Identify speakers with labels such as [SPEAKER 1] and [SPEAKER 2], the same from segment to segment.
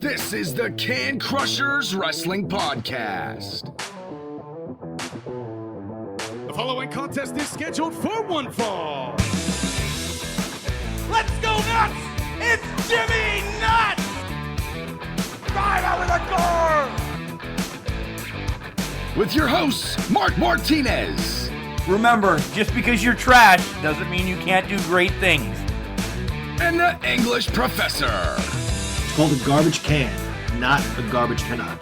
[SPEAKER 1] This is the Can Crushers Wrestling Podcast.
[SPEAKER 2] The following contest is scheduled for one fall.
[SPEAKER 3] Let's go nuts! It's Jimmy Nuts! Drive out with a car!
[SPEAKER 1] With your hosts, Mark Martinez.
[SPEAKER 4] Remember, just because you're trash doesn't mean you can't do great things.
[SPEAKER 1] And the English Professor.
[SPEAKER 5] It's called a garbage can, not a garbage cannot.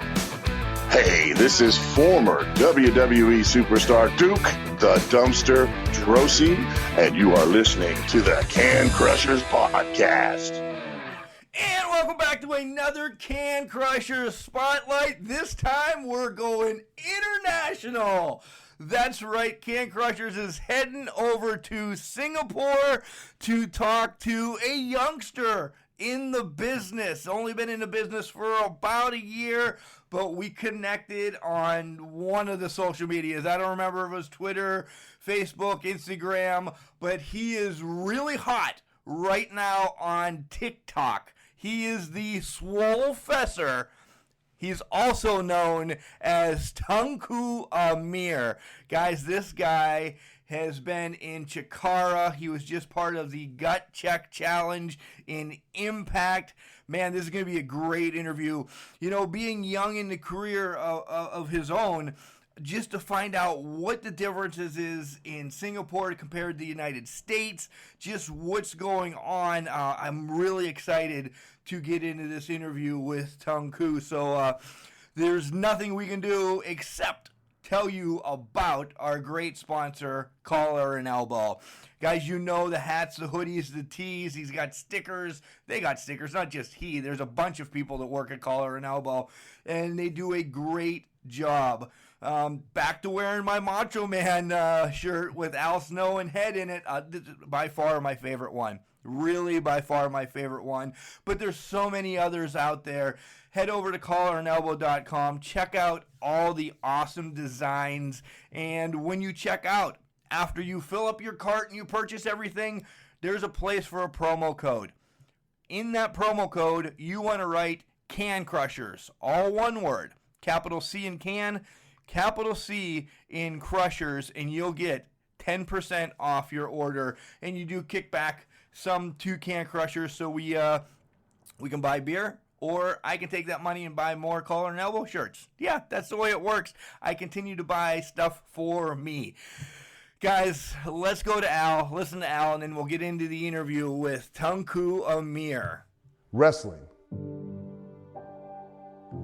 [SPEAKER 6] Hey, this is former WWE superstar Duke, the Dumpster Droese, and you are listening to the Can Crushers Podcast.
[SPEAKER 4] And welcome back to another Can Crushers Spotlight. This time we're going international. That's right, Can Crushers is heading over to Singapore to talk to a youngster in the business. Only been in the business for about a year, but we connected on one of the social medias. I don't remember if it was Twitter, Facebook, Instagram, but he is really hot right now on TikTok. He is the Swolefessor. He's also known as Tunku Amir. Guys, this guy has been in Chikara. He was just part of the Gut Check Challenge in Impact. Man, this is going to be a great interview. You know, being young in the career of his own, just to find out what the differences is in Singapore compared to the United States, just what's going on. I'm really excited to get into this interview with Tunku. So there's nothing we can do except tell you about our great sponsor, Collar and Elbow. Guys, you know the hats, the hoodies, the tees. He's got stickers. They got stickers, not just he. There's a bunch of people that work at Collar and Elbow, and they do a great job. Back to wearing my Macho Man shirt with Al Snow and Head in it. This is by far my favorite one. Really, by far my favorite one. But there's so many others out there. Head over to collarandelbow.com. Check out all the awesome designs. And when you check out, after you fill up your cart and you purchase everything, there's a place for a promo code. In that promo code, you want to write Can Crushers. All one word. Capital C in Can, capital C in Crushers, and you'll get 10% off your order. And you do kick back some to Can Crushers, so we can buy beer, or I can take that money and buy more Collar and Elbow shirts. Yeah, that's the way it works. I continue to buy stuff for me. Guys, let's go to Al, listen to Al, and then we'll get into the interview with Tunku Amir.
[SPEAKER 7] Wrestling.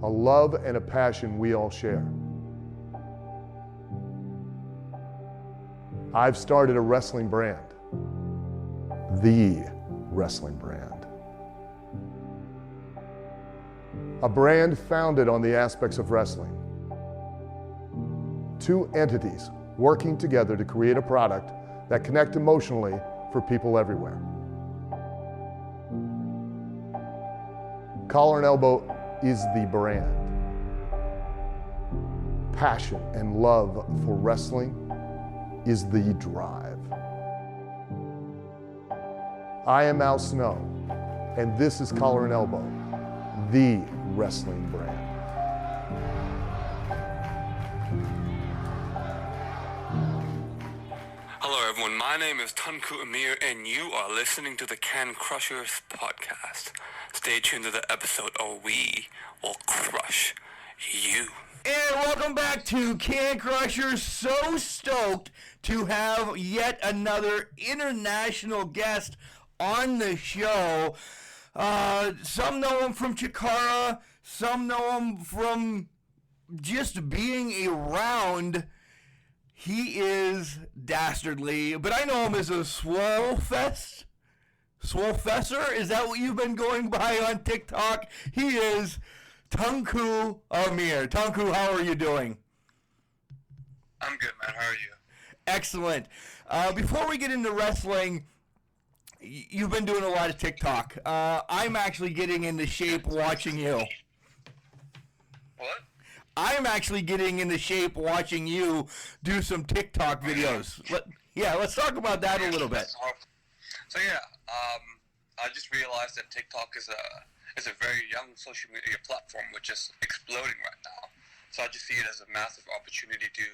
[SPEAKER 7] A love and a passion we all share. I've started a wrestling brand. The wrestling brand. A brand founded on the aspects of wrestling. Two entities working together to create a product that connect emotionally for people everywhere. Collar and Elbow is the brand. Passion and love for wrestling is the drive. I am Al Snow, and this is Collar and Elbow, the wrestling brand.
[SPEAKER 8] Hello everyone, my name is Tunku Amir, and you are listening to the Can Crushers Podcast. Stay tuned to the episode, or we will crush you.
[SPEAKER 4] And welcome back to Can Crushers. So stoked to have yet another international guest on the show. Some know him from Chikara, some know him from just being around. He is dastardly, but I know him as a Swolefessor. Is that what you've been going by on TikTok? He is Tunku Amir. Tunku, how are you doing?
[SPEAKER 8] I'm good, man. How are you?
[SPEAKER 4] Excellent. Before we get into wrestling, you've been doing a lot of TikTok. I'm actually getting into shape watching you.
[SPEAKER 8] What?
[SPEAKER 4] I'm actually getting into shape watching you do some TikTok videos. Let's talk about that a little bit.
[SPEAKER 8] So I just realized that TikTok is is a very young social media platform which is exploding right now. So I just see it as a massive opportunity to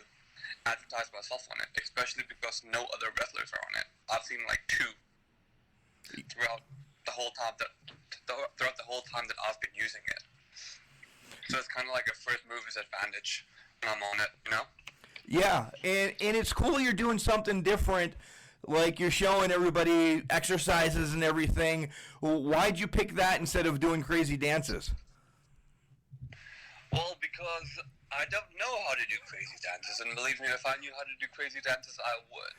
[SPEAKER 8] advertise myself on it, especially because no other wrestlers are on it. I've seen like 2 throughout the whole time that I've been using it. So it's kind of like a first mover's advantage when I'm on it, you know?
[SPEAKER 4] Yeah, and it's cool you're doing something different, like you're showing everybody exercises and everything. Why'd you pick that instead of doing crazy dances?
[SPEAKER 8] Well, because I don't know how to do crazy dances, and believe me, if I knew how to do crazy dances, I would.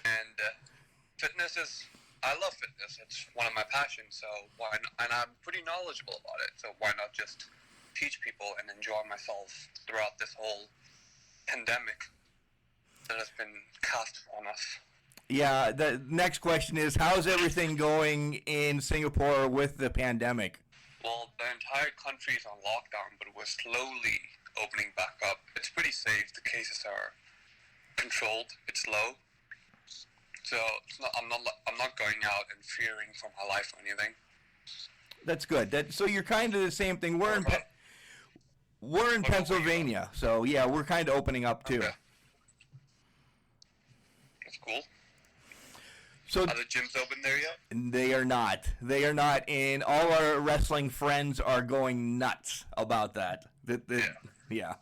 [SPEAKER 8] And I love fitness. It's one of my passions, so and I'm pretty knowledgeable about it, so why not just teach people and enjoy myself throughout this whole pandemic that has been cast on us.
[SPEAKER 4] Yeah, the next question is, how's everything going in Singapore with the pandemic?
[SPEAKER 8] Well, the entire country is on lockdown, but we're slowly opening back up. It's pretty safe. The cases are controlled. It's low. So I'm not going out and fearing for my life or anything.
[SPEAKER 4] That's good. So you're kind of the same thing. We're in Pennsylvania, so yeah, we're kind of opening up too.
[SPEAKER 8] Okay. That's cool.
[SPEAKER 4] So
[SPEAKER 8] are the gyms open there yet?
[SPEAKER 4] They are not. They are not, and all our wrestling friends are going nuts about that. Yeah.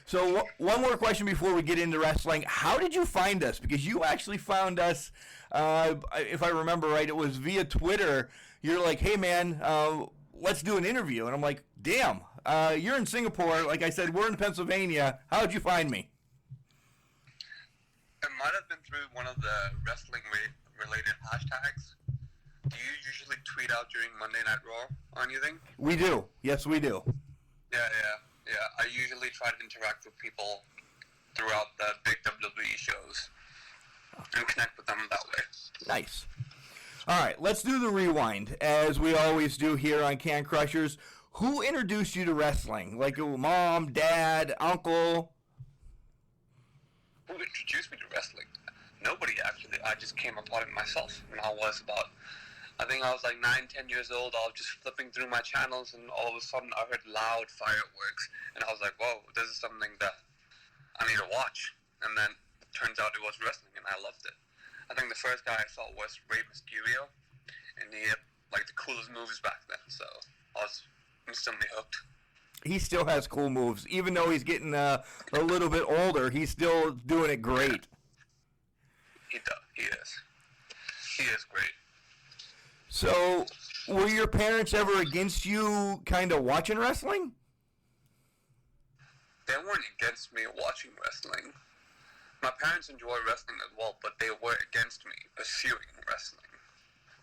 [SPEAKER 4] So one more question before we get into wrestling. How did you find us? Because you actually found us, if I remember right, it was via Twitter. You're like, hey man, let's do an interview. And I'm like, damn, you're in Singapore. Like I said, we're in Pennsylvania. How'd you find me?
[SPEAKER 8] It might have been through one of the wrestling-related hashtags. Do you usually tweet out during Monday Night Raw or anything?
[SPEAKER 4] We do. Yes, we do.
[SPEAKER 8] Yeah. I usually try to interact with people throughout the big WWE shows and connect with them that way.
[SPEAKER 4] Nice. All right, let's do the rewind, as we always do here on Can Crushers. Who introduced you to wrestling? Like your mom, dad, uncle?
[SPEAKER 8] Who introduced me to wrestling? Nobody, actually. I just came upon it myself when I was like 9-10 years old. I was just flipping through my channels, and all of a sudden I heard loud fireworks, and I was like, whoa, this is something that I need to watch. And then it turns out it was wrestling, and I loved it. I think the first guy I saw was Rey Mysterio, and he had like the coolest moves back then, so I was instantly hooked.
[SPEAKER 4] He still has cool moves. Even though he's getting a little bit older, he's still doing it great.
[SPEAKER 8] He does. He is. He is great.
[SPEAKER 4] So, were your parents ever against you kind of watching wrestling?
[SPEAKER 8] They weren't against me watching wrestling. My parents enjoy wrestling as well, but they were against me pursuing wrestling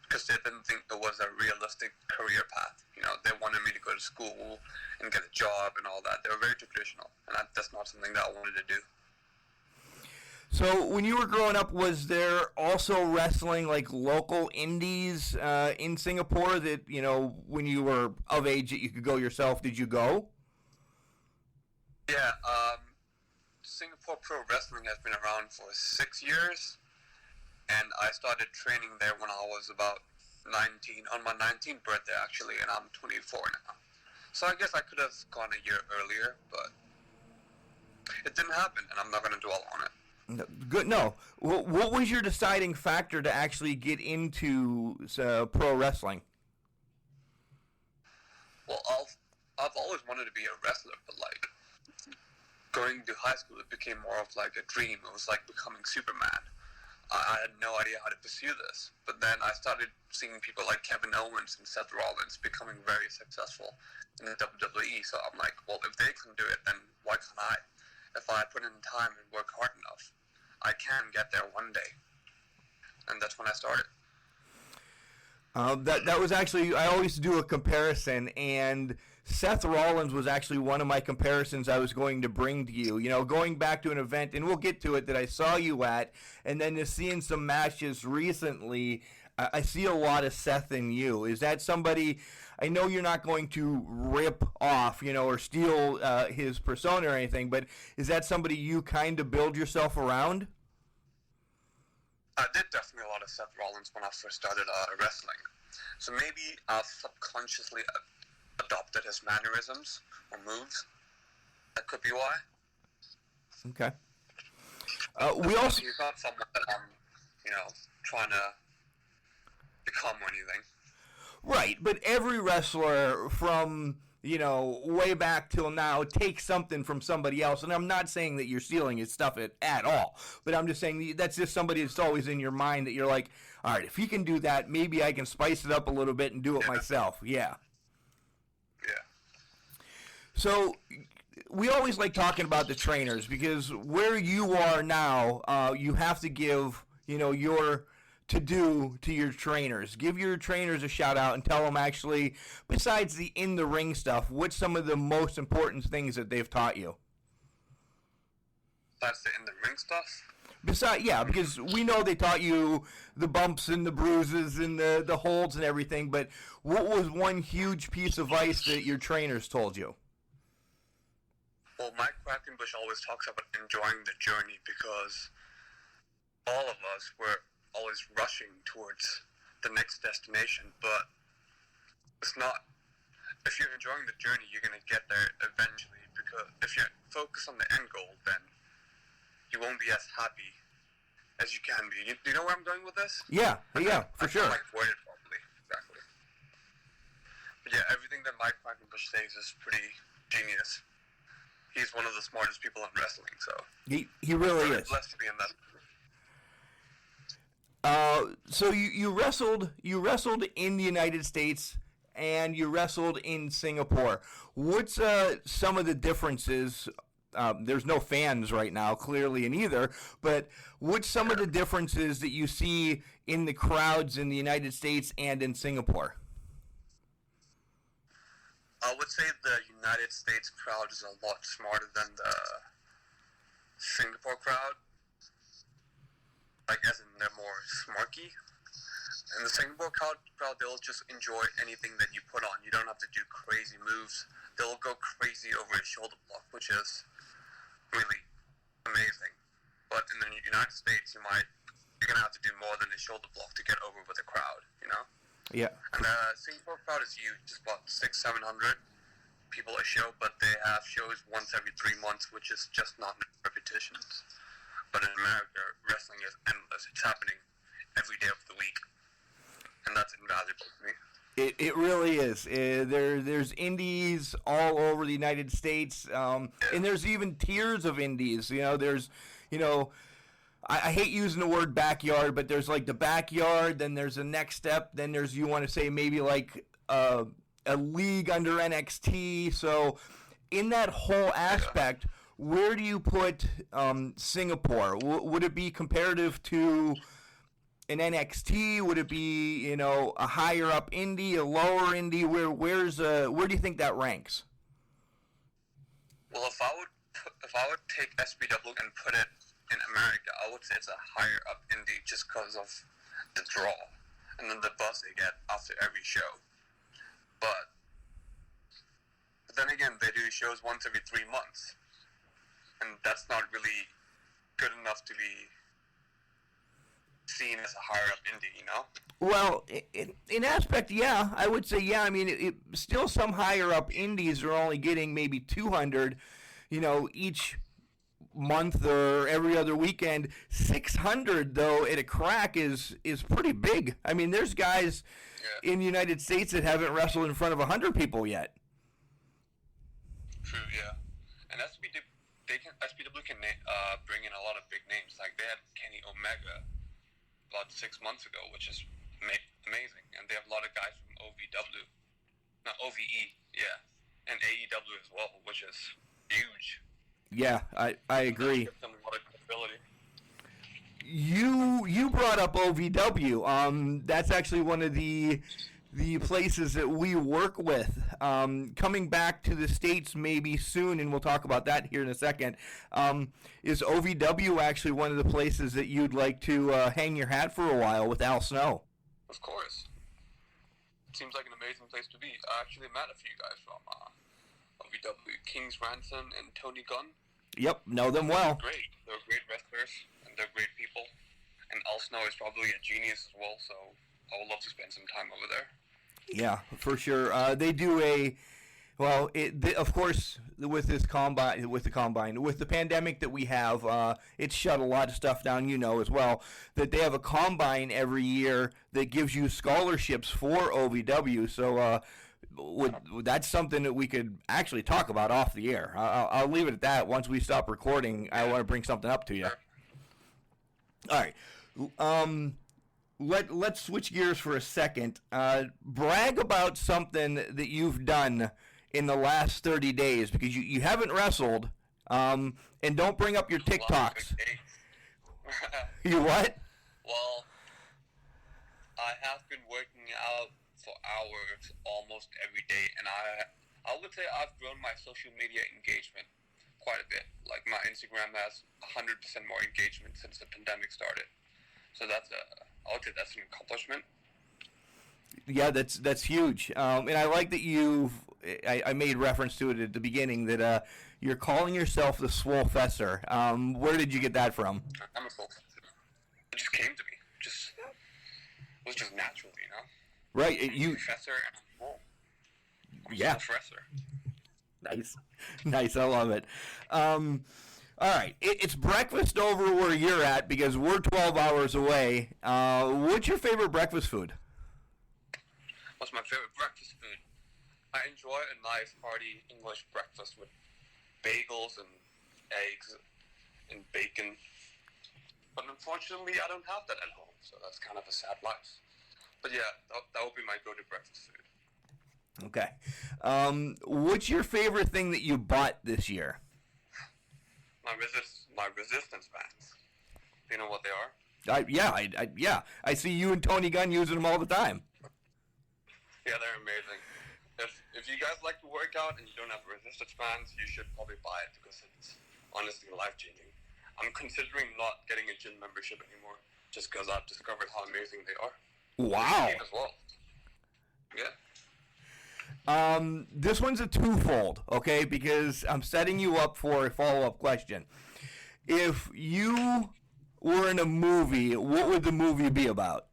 [SPEAKER 8] because they didn't think there was a realistic career path. You know, they wanted me to go to school and get a job and all that. They were very traditional, and that's not something that I wanted to do.
[SPEAKER 4] So when you were growing up, was there also wrestling, like local indies in Singapore that, you know, when you were of age that you could go yourself? Did you go?
[SPEAKER 8] Yeah, Singapore Pro Wrestling has been around for 6 years, and I started training there when I was about 19, on my 19th birthday actually, and I'm 24 now. So I guess I could have gone a year earlier, but it didn't happen, and I'm not going to dwell on it.
[SPEAKER 4] Good. No. What was your deciding factor to actually get into pro wrestling?
[SPEAKER 8] Well, I've always wanted to be a wrestler, but like going to high school, it became more of like a dream. It was like becoming Superman. I had no idea how to pursue this, but then I started seeing people like Kevin Owens and Seth Rollins becoming very successful in the WWE. So I'm like, well, if they can do it, then why can't I? If I put in time and work hard enough, I can get there one day. And that's when I started.
[SPEAKER 4] That was actually, I always do a comparison, and Seth Rollins was actually one of my comparisons I was going to bring to you. You know, going back to an event, and we'll get to it, that I saw you at, and then just seeing some matches recently, I see a lot of Seth in you. Is that somebody, I know you're not going to rip off, you know, or steal his persona or anything, but is that somebody you kind of build yourself around?
[SPEAKER 8] I did definitely a lot of Seth Rollins when I first started wrestling. So maybe I've subconsciously adopted his mannerisms or moves. That could be why.
[SPEAKER 4] Okay. We also...
[SPEAKER 8] He's not someone that I'm, trying to become or anything.
[SPEAKER 4] Right, but every wrestler from, way back till now takes something from somebody else. And I'm not saying that you're stealing his stuff at all. But I'm just saying that's just somebody that's always in your mind that you're like, all right, if he can do that, maybe I can spice it up a little bit and do it myself. Yeah.
[SPEAKER 8] Yeah.
[SPEAKER 4] So we always like talking about the trainers because where you are now, you have to give, your to-do to your trainers. Give your trainers a shout-out and tell them actually, besides the in-the-ring stuff, what's some of the most important things that they've taught you?
[SPEAKER 8] Besides the in-the-ring stuff?
[SPEAKER 4] Because we know they taught you the bumps and the bruises and the holds and everything, but what was one huge piece of advice that your trainers told you?
[SPEAKER 8] Well, Mike Quackenbush always talks about enjoying the journey because all of us were always rushing towards the next destination, but it's not. If you're enjoying the journey, you're going to get there eventually, because if you focus on the end goal, then you won't be as happy as you can be. Do you know where I'm going with this?
[SPEAKER 4] Yeah, for sure.
[SPEAKER 8] I worded it properly, exactly. But yeah, everything that Mike Quackenbush says is pretty genius. He's one of the smartest people in wrestling, so
[SPEAKER 4] he really is.
[SPEAKER 8] Blessed to be in that.
[SPEAKER 4] So you wrestled in the United States and you wrestled in Singapore. What's some of the differences? There's no fans right now, clearly, in either. But what's some of the differences that you see in the crowds in the United States and in Singapore?
[SPEAKER 8] I would say the United States crowd is a lot smarter than the Singapore crowd. Like, as in, they're more smarky. In the Singapore crowd, they'll just enjoy anything that you put on. You don't have to do crazy moves. They'll go crazy over a shoulder block, which is really amazing. But in the United States, you're going to have to do more than a shoulder block to get over with the crowd,
[SPEAKER 4] Yeah.
[SPEAKER 8] And the Singapore crowd is huge, just about 600-700 people a show, but they have shows once every 3 months, which is just not repetitions. But in America, wrestling is endless. It's happening every day of the week. And that's invaluable to me.
[SPEAKER 4] It really is. There's indies all over the United States, and there's even tiers of indies. There's, I hate using the word backyard, but there's like the backyard, then there's the next step, then there's, you want to say maybe like a league under NXT. So in that whole aspect, where do you put Singapore? Would it be comparative to an NXT? Would it be, a higher up indie, a lower indie? Where do you think that ranks?
[SPEAKER 8] Well, if I would take SPW and put it in America, I would say it's a higher up indie just because of the draw and then the buzz they get after every show. But then again, they do shows once every 3 months, and that's not really good enough to be seen as a higher up indie,
[SPEAKER 4] Well, in aspect, yeah, I would say, yeah. I mean, it still some higher up indies are only getting maybe 200, each month or every other weekend. 600 though at a crack is pretty big. I mean, there's guys in the United States that haven't wrestled in front of 100 people yet.
[SPEAKER 8] True, yeah. And SPW can bring in a lot of big names. Like they had Kenny Omega about 6 months ago, which is amazing. And they have a lot of guys from OVE, and AEW as well, which is huge.
[SPEAKER 4] Yeah, I agree.
[SPEAKER 8] Gives them a lot of credibility.
[SPEAKER 4] You brought up OVW. That's actually one of the places that we work with. Coming back to the States maybe soon, and we'll talk about that here in a second. Is OVW actually one of the places that you'd like to hang your hat for a while with Al Snow?
[SPEAKER 8] Of course. It seems like an amazing place to be. I actually met a few guys from OVW, King's Ransom and Tony Gunn.
[SPEAKER 4] Yep, know them well.
[SPEAKER 8] They're great. They're great wrestlers, and they're great people. And Al Snow is probably a genius as well, so I would love to spend some time over there.
[SPEAKER 4] Yeah, for sure. They do of course, with the pandemic that we have, it's shut a lot of stuff down, as well, that they have a combine every year that gives you scholarships for OVW. So that's something that we could actually talk about off the air. I'll leave it at that. Once we stop recording, I want to bring something up to you. All right. Let's switch gears for a second. Brag about something that you've done in the last 30 days, because you haven't wrestled, and don't bring up your TikToks. You what?
[SPEAKER 8] Well, I have been working out for hours almost every day, and I would say I've grown my social media engagement quite a bit. Like, my Instagram has 100% more engagement since the pandemic started. So I would say that's an accomplishment.
[SPEAKER 4] Yeah, that's huge. And I like that I made reference to it at the beginning, that you're calling yourself the Swolefessor. Where did you get that from?
[SPEAKER 8] I'm a Swolefessor. It just came to me. It was just natural, you know?
[SPEAKER 4] Right.
[SPEAKER 8] Professor and Swole.
[SPEAKER 4] Yeah.
[SPEAKER 8] Professor.
[SPEAKER 4] Nice. I love it. All right. It's breakfast over where you're at, because we're 12 hours away. What's your favorite breakfast food?
[SPEAKER 8] What's my favorite breakfast food? I enjoy a nice, hearty English breakfast with bagels and eggs and bacon. But unfortunately, I don't have that at home, so that's kind of a sad life. But yeah, that would be my go-to breakfast food.
[SPEAKER 4] Okay. What's your favorite thing that you bought this year?
[SPEAKER 8] My resistance bands. Do you know what they are?
[SPEAKER 4] Yeah. I see you and Tony Gunn using them all the time.
[SPEAKER 8] Yeah, they're amazing. If you guys like to work out and you don't have resistance bands, you should probably buy it, because it's honestly life-changing. I'm considering not getting a gym membership anymore, just because I've discovered how amazing they are.
[SPEAKER 4] Wow.
[SPEAKER 8] As well. Yeah.
[SPEAKER 4] This one's a twofold, okay? Because I'm setting you up for a follow-up question. If you were in a movie, what would the movie be about?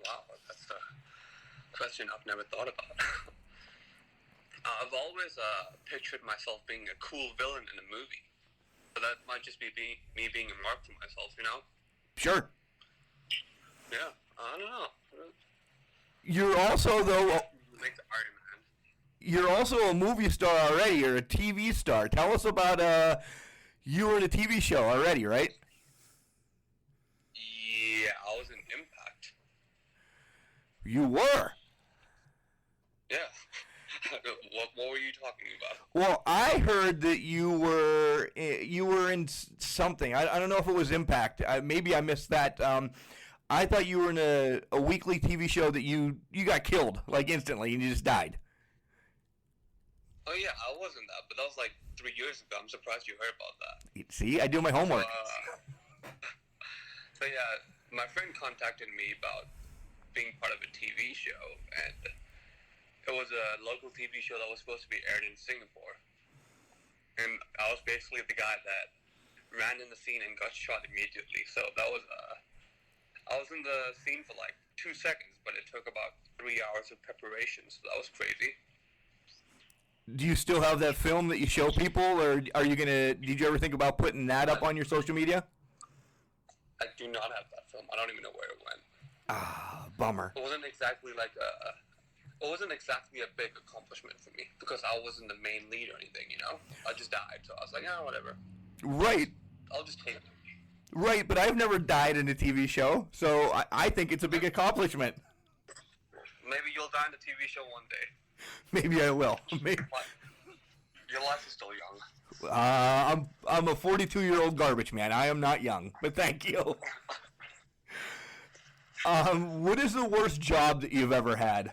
[SPEAKER 8] Wow, that's a question I've never thought about. I've always pictured myself being a cool villain in a movie. But that might just be me being a mark for myself, you know?
[SPEAKER 4] Sure.
[SPEAKER 8] Yeah, I don't know.
[SPEAKER 4] You're also, though...
[SPEAKER 8] Like the Iron Man.
[SPEAKER 4] You're also a movie star already. You're a TV star. Tell us about, you were in a TV show already, right?
[SPEAKER 8] Yeah, I was in Impact.
[SPEAKER 4] You were?
[SPEAKER 8] Yeah. What were you talking about?
[SPEAKER 4] Well, I heard that you were in something. I don't know if it was Impact. Maybe I missed that. I thought you were in a weekly TV show that you got killed, like, instantly, and you just died.
[SPEAKER 8] Oh, yeah, I wasn't that, but that was like 3 years ago. I'm surprised you heard about that.
[SPEAKER 4] See, I do my homework.
[SPEAKER 8] So, yeah, my friend contacted me about being part of a TV show, and it was a local TV show that was supposed to be aired in Singapore. And I was basically the guy that ran in the scene and got shot immediately. So that was, I was in the scene for like 2 seconds, but it took about 3 hours of preparation, so that was crazy.
[SPEAKER 4] Do you still have that film that you show people, or did you ever think about putting that up on your social media?
[SPEAKER 8] I do not have that film. I don't even know where it went.
[SPEAKER 4] Ah, bummer.
[SPEAKER 8] It wasn't exactly a big accomplishment for me, because I wasn't the main lead or anything, you know? I just died, so I was like, whatever.
[SPEAKER 4] Right.
[SPEAKER 8] I'll just take it.
[SPEAKER 4] Right, but I've never died in a TV show, so I think it's a big accomplishment.
[SPEAKER 8] Maybe you'll die in the TV show one day.
[SPEAKER 4] Maybe I will. Maybe.
[SPEAKER 8] Your life is still young.
[SPEAKER 4] I'm a 42-year-old garbage man. I am not young, but thank you. What is the worst job that you've ever had?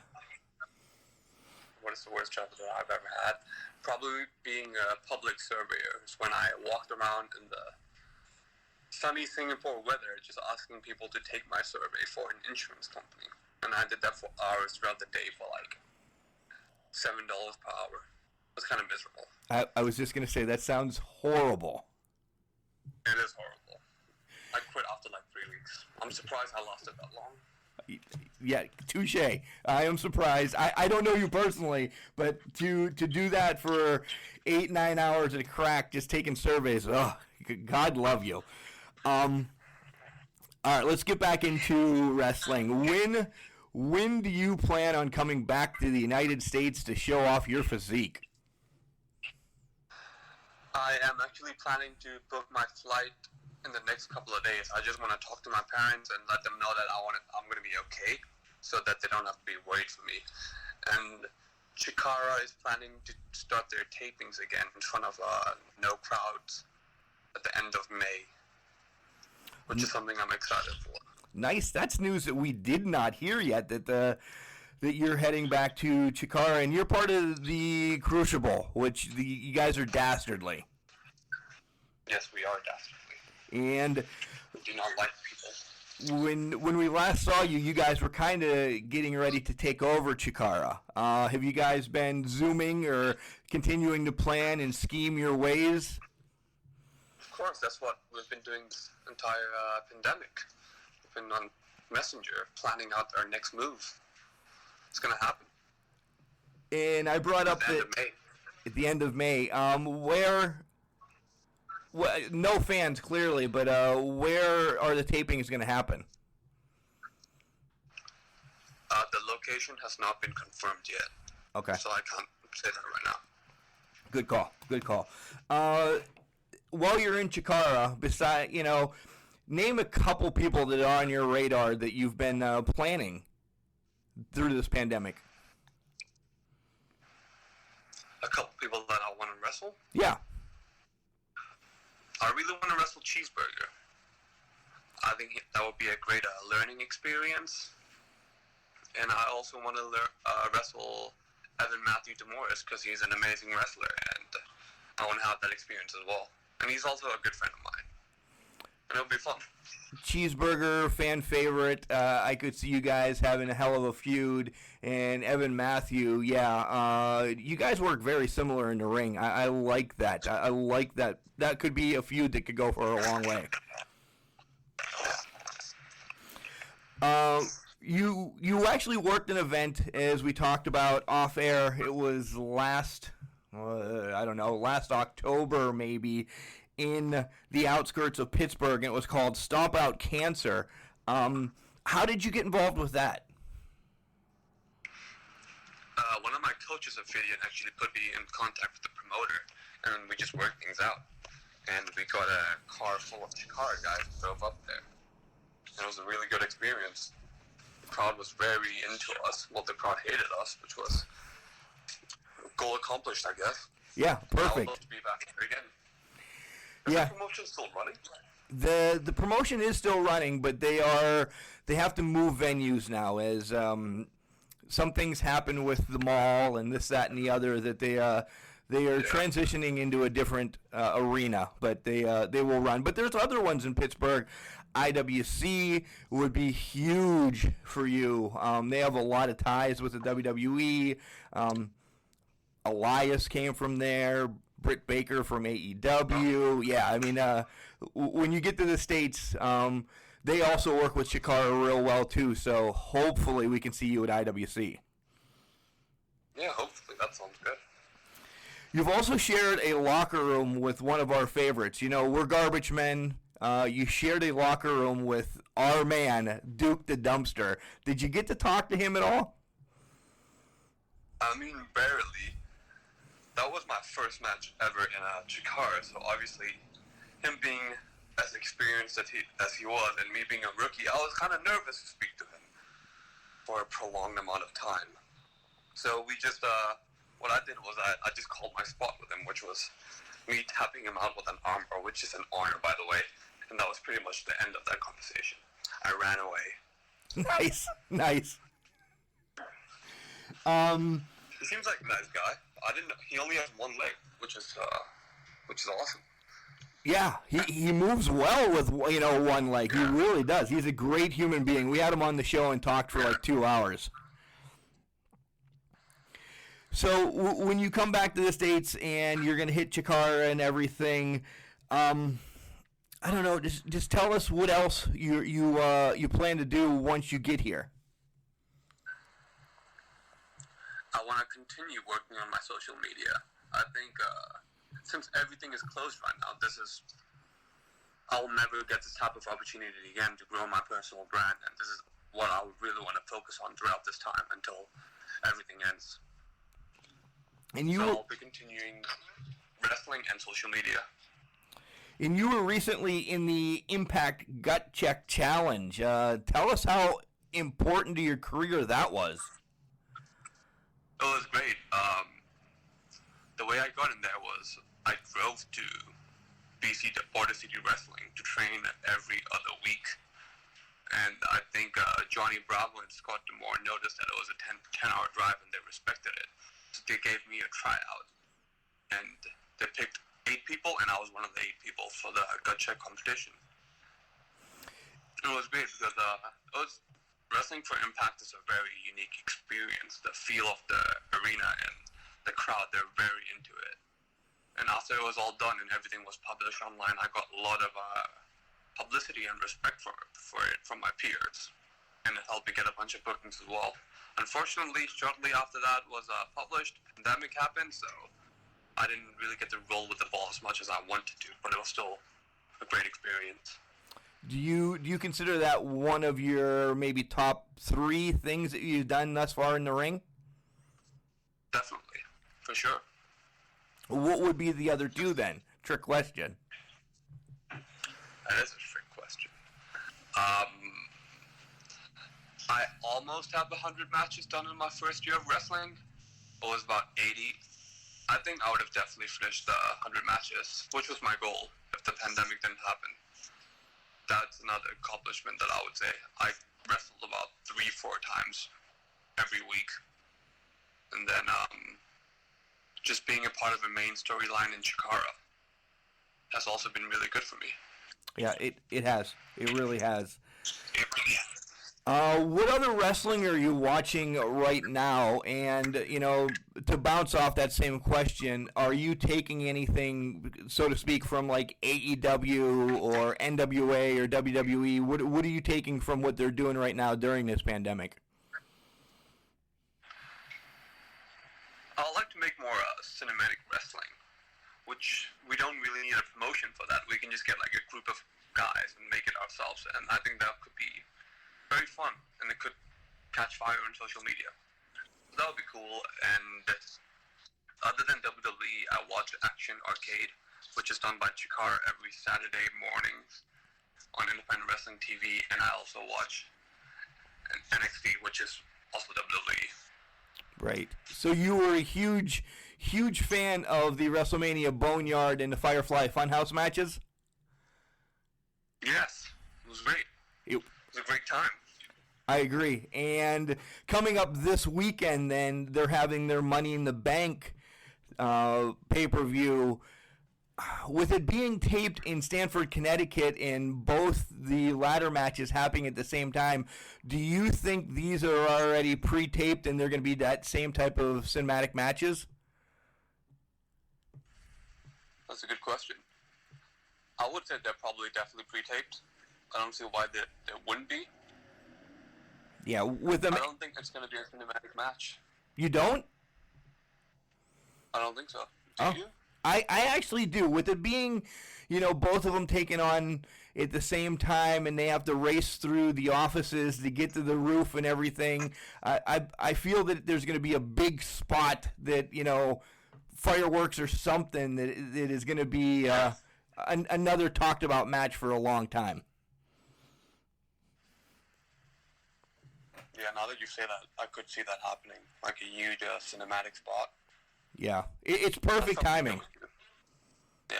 [SPEAKER 8] What is the worst job that I've ever had? Probably being a public surveyor. It's when I walked around in the sunny Singapore weather, just asking people to take my survey for an insurance company. And I did that for hours throughout the day for like $7 per hour. It was kind of miserable.
[SPEAKER 4] I was just going to say, that sounds horrible.
[SPEAKER 8] It is horrible. I quit after like 3 weeks. I'm surprised I lasted that long.
[SPEAKER 4] Yeah, touche. I am surprised. I don't know you personally, but to do that for 8-9 hours at a crack, just taking surveys, God love you. All right, let's get back into wrestling. When do you plan on coming back to the United States to show off your physique?
[SPEAKER 8] I am actually planning to book my flight in the next couple of days. I just want to talk to my parents and let them know that I'm going to be okay, so that they don't have to be worried for me. And Chikara is planning to start their tapings again in front of no crowds at the end of May, which is something I'm excited for.
[SPEAKER 4] Nice. That's news that we did not hear yet, that you're heading back to Chikara, and you're part of the Crucible, which you guys are dastardly.
[SPEAKER 8] Yes, we are dastardly.
[SPEAKER 4] And
[SPEAKER 8] We do not like people.
[SPEAKER 4] when we last saw you, you guys were kind of getting ready to take over Chikara. Have you guys been Zooming or continuing to plan and scheme your ways?
[SPEAKER 8] Of course, that's what we've been doing this entire pandemic. We've been on Messenger planning out our next move. It's going to happen.
[SPEAKER 4] And I brought up
[SPEAKER 8] At the end of May.
[SPEAKER 4] at the end of May, no fans clearly, but where are the tapings going to happen?
[SPEAKER 8] The location has not been confirmed yet.
[SPEAKER 4] Okay.
[SPEAKER 8] So I can't say that right now.
[SPEAKER 4] Good call. Good call. While you're in Chikara, name a couple people that are on your radar that you've been planning through this pandemic.
[SPEAKER 8] A couple people that I want to wrestle.
[SPEAKER 4] Yeah.
[SPEAKER 8] I really want to wrestle Cheeseburger. I think that would be a great learning experience. And I also want to wrestle Evan Matthew DeMorris because he's an amazing wrestler, and I want to have that experience as well. And he's also a good friend of mine. And it'll be fun.
[SPEAKER 4] Cheeseburger, fan favorite. I could see you guys having a hell of a feud. And Evan Matthew, you guys work very similar in the ring. I like that. I like that. That could be a feud that could go for a long way. You actually worked an event, as we talked about off air. It was last October maybe, in the outskirts of Pittsburgh, and it was called Stomp Out Cancer. How did you get involved with that?
[SPEAKER 8] One of my coaches at Fidian actually put me in contact with the promoter, and we just worked things out. And we got a car full of Chikara guys and drove up there. And it was a really good experience. The crowd was very into us. Well, the crowd hated us, which was goal accomplished, I guess.
[SPEAKER 4] Yeah, perfect.
[SPEAKER 8] I would love to be back here again. Is the promotion still running?
[SPEAKER 4] The promotion is still running, but they have to move venues now, as some things happen with the mall and this, that, and the other, that they are transitioning into a different arena, but they will run. But there's other ones in Pittsburgh. IWC would be huge for you. They have a lot of ties with the WWE. Elias came from there. Britt Baker from AEW. Yeah, I mean, when you get to the States, they also work with Chikara real well, too. So hopefully we can see you at IWC.
[SPEAKER 8] Yeah, hopefully. That sounds good.
[SPEAKER 4] You've also shared a locker room with one of our favorites. You know, we're garbage men. You shared a locker room with our man, Duke the Dumpster. Did you get to talk to him at all?
[SPEAKER 8] I mean, barely. That was my first match ever in Chikara, so obviously him being as experienced as he was and me being a rookie, I was kind of nervous to speak to him for a prolonged amount of time. So we just, what I did was I just called my spot with him, which was me tapping him out with an armbar, which is an honor, by the way. And that was pretty much the end of that conversation. I ran away.
[SPEAKER 4] Nice, nice.
[SPEAKER 8] He seems like a nice guy. I didn't know he only has one leg, which is awesome.
[SPEAKER 4] Yeah, he moves well with one leg. He really does. He's a great human being. We had him on the show and talked for like 2 hours. So when you come back to the States and you're going to hit Chikara and everything, I don't know. Just tell us what else you plan to do once you get here.
[SPEAKER 8] I want to continue working on my social media. I think since everything is closed right now, I'll never get this type of opportunity again to grow my personal brand, and this is what I would really want to focus on throughout this time until everything ends.
[SPEAKER 4] And
[SPEAKER 8] so I'll be continuing wrestling and social media.
[SPEAKER 4] And you were recently in the Impact Gut Check Challenge. Tell us how important to your career that was.
[SPEAKER 8] It was great. The way I got in there was I drove to BC to Border City Wrestling to train every other week. And I think Johnny Bravo and Scott Demore noticed that it was a 10-hour drive and they respected it. So they gave me a tryout. And they picked 8 people, and I was one of the 8 people for the gut check competition. It was great because wrestling for Impact is a very unique experience. The feel of the arena and the crowd, they're very into it. And after it was all done and everything was published online, I got a lot of publicity and respect for it from my peers. And it helped me get a bunch of bookings as well. Unfortunately, shortly after that was published, the pandemic happened, so I didn't really get to roll with the ball as much as I wanted to, but it was still a great experience.
[SPEAKER 4] Do you consider that one of your maybe top 3 things that you've done thus far in the ring?
[SPEAKER 8] Definitely, for sure.
[SPEAKER 4] What would be the other 2 then? Trick question.
[SPEAKER 8] That is a trick question. I almost have 100 matches done in my first year of wrestling. It was about 80. I think I would have definitely finished the 100 matches, which was my goal if the pandemic didn't happen. That's another accomplishment that I would say. I wrestled about 3-4 times every week. And then just being a part of a main storyline in Chikara has also been really good for me.
[SPEAKER 4] Yeah, it has. It really has.
[SPEAKER 8] It really has.
[SPEAKER 4] What other wrestling are you watching right now? And, to bounce off that same question, are you taking anything, so to speak, from like AEW or NWA or WWE? What are you taking from what they're doing right now during this pandemic?
[SPEAKER 8] I like to make more cinematic wrestling, which we don't really need a promotion for that. We can just get like a group of guys and make it ourselves, and I think that could be very fun, and it could catch fire on social media. So that would be cool. And other than WWE, I watch Action Arcade, which is done by Chikara every Saturday morning on Independent Wrestling TV, and I also watch NXT, which is also WWE.
[SPEAKER 4] Right. So you were a huge fan of the WrestleMania Boneyard and the Firefly Funhouse matches?
[SPEAKER 8] Yes, it was great. It was a great time.
[SPEAKER 4] I agree. And coming up this weekend, then, they're having their Money in the Bank pay-per-view. With it being taped in Stamford, Connecticut, and both the ladder matches happening at the same time, do you think these are already pre-taped and they're going to be that same type of cinematic matches?
[SPEAKER 8] That's a good question. I would say they're probably definitely pre-taped. I don't see why they wouldn't be.
[SPEAKER 4] Yeah, with them.
[SPEAKER 8] I don't think it's going to be a cinematic match.
[SPEAKER 4] You don't?
[SPEAKER 8] I don't think so. Do you?
[SPEAKER 4] I actually do. With it being, both of them taking on at the same time, and they have to race through the offices to get to the roof and everything. I feel that there's going to be a big spot that fireworks or something that is going to be another talked about match for a long time.
[SPEAKER 8] Yeah, now that you say that, I could see that happening, like a huge cinematic spot.
[SPEAKER 4] Yeah, it's perfect timing.
[SPEAKER 8] Yeah.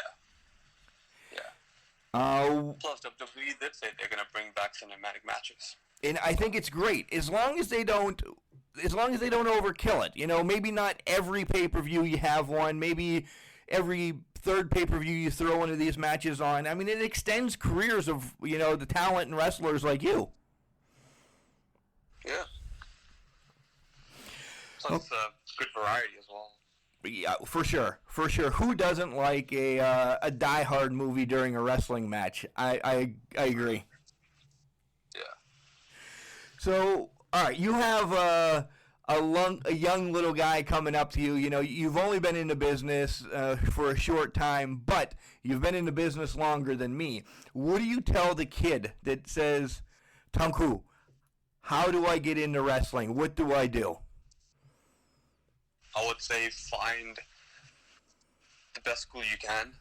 [SPEAKER 8] Plus, WWE did say they're going to bring back cinematic matches.
[SPEAKER 4] And I think it's great as long as they don't overkill it. Maybe not every pay-per-view you have one. Maybe every third pay-per-view you throw one of these matches on. I mean, it extends careers of the talent and wrestlers like you.
[SPEAKER 8] Yeah. Plus, it's a good variety as well.
[SPEAKER 4] Yeah, for sure. Who doesn't like a Die Hard movie during a wrestling match? I agree.
[SPEAKER 8] Yeah.
[SPEAKER 4] So, all right, you have a young little guy coming up to you. You know, you've only been in the business for a short time, but you've been in the business longer than me. What do you tell the kid that says, Tunku, how do I get into wrestling? What do I do?
[SPEAKER 8] I would say find the best school you can.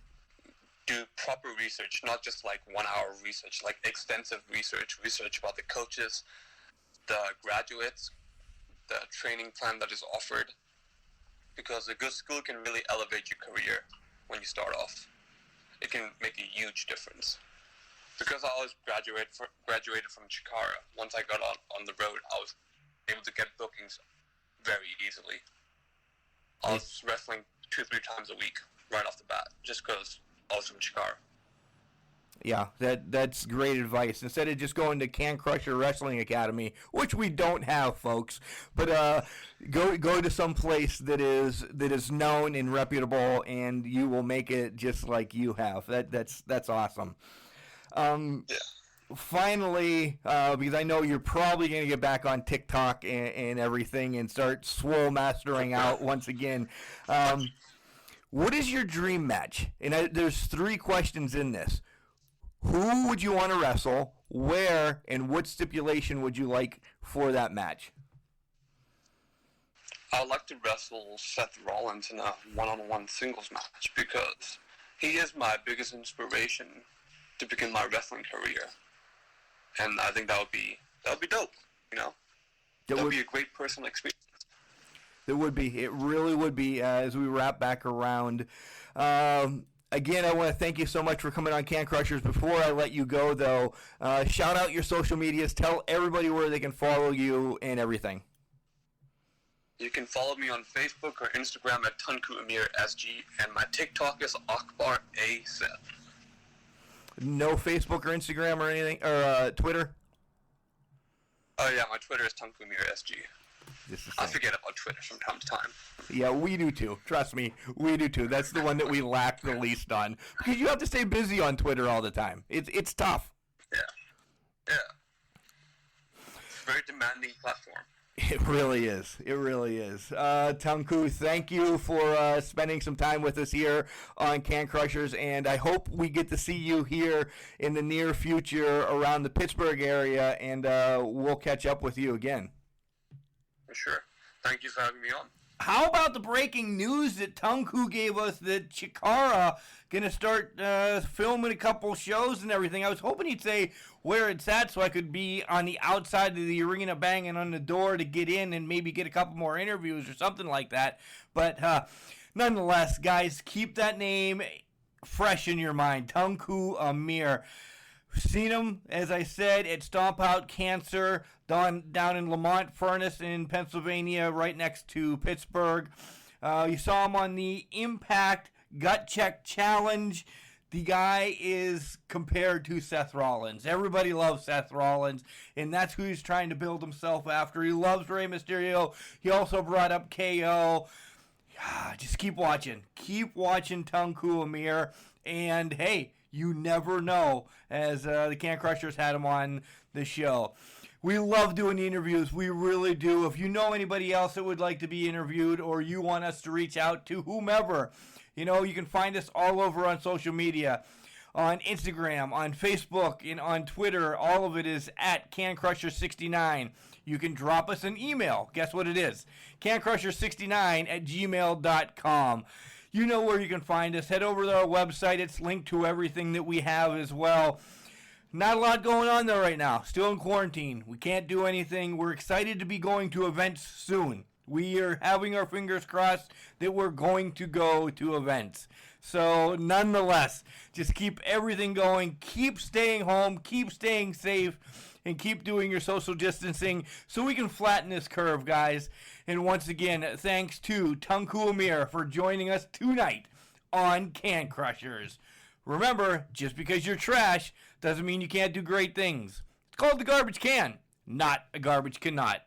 [SPEAKER 8] Do proper research, not just like 1 hour research, like extensive research about the coaches, the graduates, the training plan that is offered. Because a good school can really elevate your career when you start off. It can make a huge difference. Because I was graduated from Chikara, once I got on the road, I was able to get bookings very easily. I was wrestling 2-3 times a week right off the bat, just because I was from Chikara. Yeah,
[SPEAKER 4] that's great advice. Instead of just going to Can Crusher Wrestling Academy, which we don't have, folks, but go to some place that is known and reputable, and you will make it just like you have. That's awesome.
[SPEAKER 8] Yeah.
[SPEAKER 4] Finally, because I know you're probably going to get back on TikTok and everything and start swole mastering out once again. What is your dream match? And there's 3 questions in this. Who would you want to wrestle? Where? And what stipulation would you like for that match?
[SPEAKER 8] I would like to wrestle Seth Rollins in a one-on-one singles match because he is my biggest inspiration to begin my wrestling career. And I think that would be dope, you know? That would be a great personal experience.
[SPEAKER 4] It would be. It really would be as we wrap back around. Again, I want to thank you so much for coming on Can Crushers. Before I let you go, though, shout out your social medias. Tell everybody where they can follow you and everything.
[SPEAKER 8] You can follow me on Facebook or Instagram at Tunku Amir SG, and my TikTok is Akbar A. Seth.
[SPEAKER 4] No Facebook or Instagram or anything, or Twitter?
[SPEAKER 8] Oh, yeah, my Twitter is Tunku Amir SG. I forget about Twitter from time to time.
[SPEAKER 4] Yeah, we do too. Trust me, we do too. That's the one that we lack the least on. Because you have to stay busy on Twitter all the time. It's tough.
[SPEAKER 8] Yeah. It's a very demanding platform.
[SPEAKER 4] It really is. It really is. Tunku, thank you for spending some time with us here on Can Crushers, and I hope we get to see you here in the near future around the Pittsburgh area, and we'll catch up with you again.
[SPEAKER 8] For sure. Thank you for having me on.
[SPEAKER 4] How about the breaking news that Tunku gave us that Chikara going to start filming a couple shows and everything? I was hoping he'd say where it's at so I could be on the outside of the arena banging on the door to get in and maybe get a couple more interviews or something like that. But nonetheless, guys, keep that name fresh in your mind. Tunku Amir. Seen him, as I said, at Stomp Out Cancer down in Lamont Furnace in Pennsylvania, right next to Pittsburgh. You saw him on the Impact Gut Check Challenge. The guy is compared to Seth Rollins. Everybody loves Seth Rollins, and that's who he's trying to build himself after. He loves Rey Mysterio. He also brought up KO. Just keep watching. Keep watching Tunku Amir. And, hey, you never know, as the Can Crushers had him on the show. We love doing the interviews. We really do. If you know anybody else that would like to be interviewed or you want us to reach out to whomever, you know, you can find us all over on social media, on Instagram, on Facebook, and on Twitter. All of it is at CanCrusher69. You can drop us an email. Guess what it is? CanCrusher69@gmail.com. You know where you can find us. Head over to our website. It's linked to everything that we have as well. Not a lot going on there right now. Still in quarantine. We can't do anything. We're excited to be going to events soon. We are having our fingers crossed that we're going to go to events. So, nonetheless, just keep everything going. Keep staying home. Keep staying safe. And keep doing your social distancing so we can flatten this curve, guys. And once again, thanks to Tunku Amir for joining us tonight on Can Crushers. Remember, just because you're trash doesn't mean you can't do great things. It's called the garbage can, not a garbage cannot.